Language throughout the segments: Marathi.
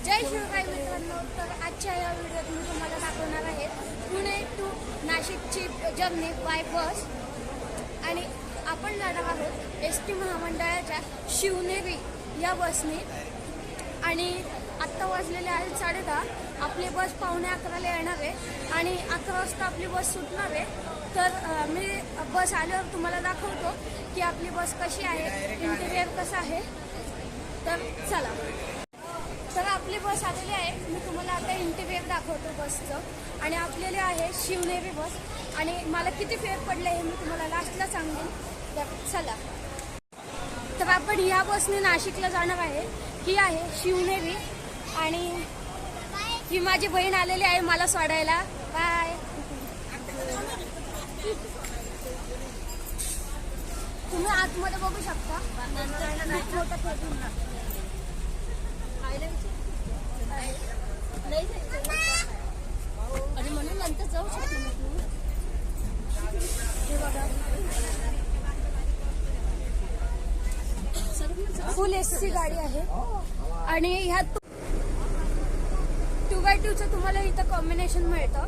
जय शिवराय मित्रांनो. तर आजच्या या व्हिडिओत मी तुम्हाला दाखवणार आहे पुणे टू नाशिकची जर्नी बाय बस. आणि आपण जाणार आहोत एस.टी. महामंडळाच्या शिवनेरी या बसने. आणि आत्ता वाजलेले आहेत 10:30. आपली बस 11:45ला येणार आहे आणि 11 वाजता आपली बस सुटणार आहे. तर मी बस आल्यावर तुम्हाला दाखवतो की आपली बस कशी आहे, इंटिरियर कसं आहे. तर चला. तर आपली बस आलेली आहे. मी तुम्हाला आता इंटिरियर दाखवतो बसचं. आणि आपल्याला आहे शिवनेरी बस. आणि मला किती फेअर पडलं हे मी तुम्हाला लास्टला सांगेन. तर चला. तर आपण ह्या बसने नाशिकला जाणार आहे. ही आहे शिवनेरी. आणि ही माझी बहीण आलेली आहे मला सोडायला. बाय. तुम्ही आतमध्ये बघू शकता. आणि म्हणून नंतर जाऊ शकते मी. तू हे बघा, फुल एसी गाडी आहे. आणि ह्यात 2x2चं तुम्हाला इथं कॉम्बिनेशन मिळतं.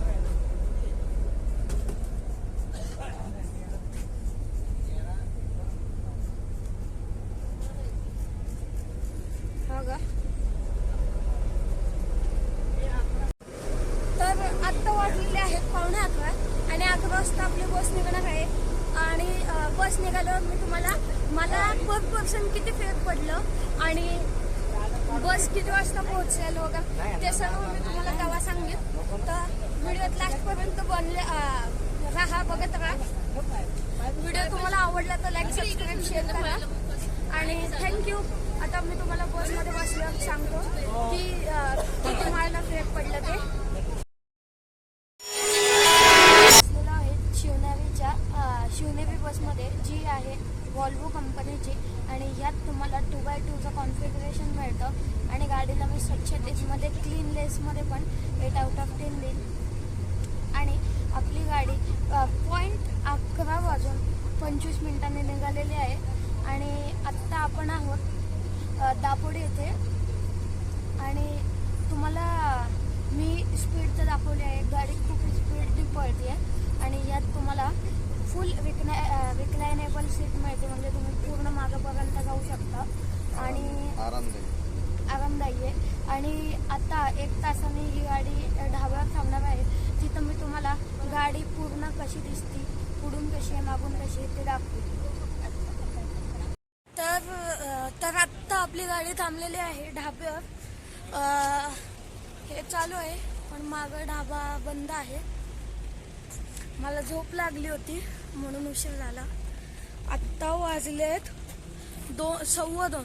तर आत्ता वाजलेले आहेत 11:15 आणि 11 वाजता आपली बस निघणार आहे. आणि बस निघाल्यावर मी तुम्हाला मला पर पर्सन किती फेअर पडलं आणि बस किती वाजता पोहोचेल वगैरे ते सर्व मी तुम्हाला तेव्हा सांगेन. तर व्हिडिओत लास्टपर्यंत राहा, बघत राहा. व्हिडिओ तुम्हाला आवडला तर लाईक, सबस्क्राईब, शेअर करा. आणि थँक्यू. आता मी तुम्हाला बसमध्ये बसल्यावर सांगतो की किती मला फेअर पडलं ते. बसलेलो आहे शिवनेरी बसमध्ये, जी आहे वॉल्वो कंपनीची. आणि ह्यात तुम्हाला 2x2चं कॉन्फिगरेशन मिळतं. आणि गाडीला मी स्वच्छतेमध्ये क्लीनलेसमध्ये पण 8/10 देईन. आणि आपली गाडी 11:25 निघालेली आहे. आणि आत्ता आपण आहोत दापोडी येथे. आणि तुम्हाला मी स्पीड तर दाखवली आहे. गाडी खूप स्पीडली पळते आहे. आणि यात तुम्हाला फुल रिक्लायनेबल सीट मिळते, म्हणजे तुम्ही पूर्ण मागंपर्यंत जाऊ शकता. आणि आरामदायी आहे. आणि आता 1 तासाने ही गाडी ढाब्यावर थांबणार आहे. तिथं मी तुम्हाला गाडी पूर्ण कशी दिसते, पुढून कशी आहे, मागून कशी आहे ते दाखवते. तर आत्ता आपली गाडी थांबलेली आहे ढाब्यावर. हे चालू आहे पण मागं ढाबा बंद आहे. मला झोप लागली होती म्हणून उशीर झाला. आत्ता वाजलेत 2:12.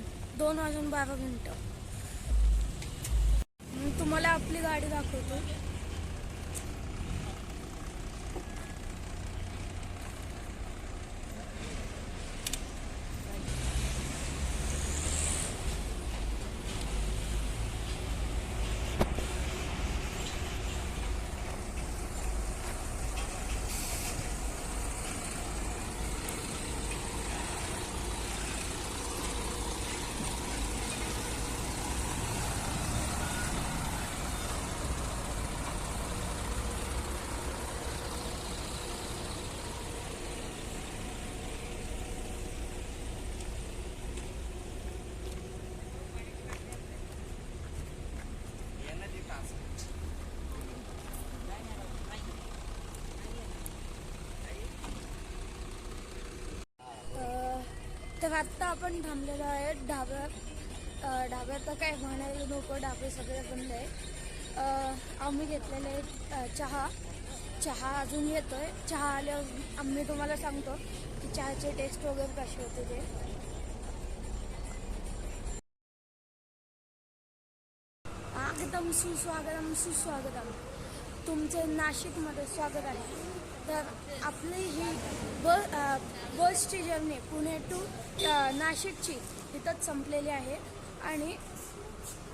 तुम्हाला आपली गाडी दाखवतो. तर आत्ता आपण थांबलेलो आहे ढाब्यात. तर काय म्हणायला नको, ढाबे सगळे बंद आहे. आम्ही घेतलेले चहा अजून येतोय. चहा आल्यावर आम्ही तुम्हाला सांगतो की चहाचे टेस्ट वगैरे कसे होते ते. एकदम सुस्वागतम तुमचे नाशिकमध्ये स्वागत आहे. तर आपली ही बसची जर्नी पुणे टू नाशिकची इथंच संपलेली आहे. आणि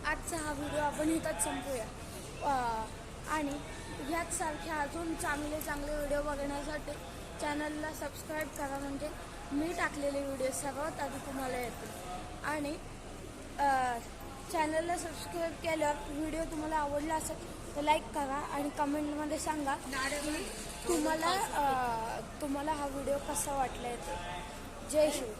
आजचा हा व्हिडिओ आपण इथंच संपूया. आणि ह्याच सारखे अजून चांगले व्हिडिओ बघण्यासाठी चॅनलला सबस्क्राईब करा, म्हणजे मी टाकलेले व्हिडिओ सर्वात आधी तुम्हाला येतील. आणि चॅनलला सबस्क्राईब केल्यावर व्हिडिओ तुम्हाला आवडला असेल तर लाईक करा आणि कमेंटमध्ये सांगा की तुम्हाला हा व्हिडिओ कसा वाटला ते. जय शिव.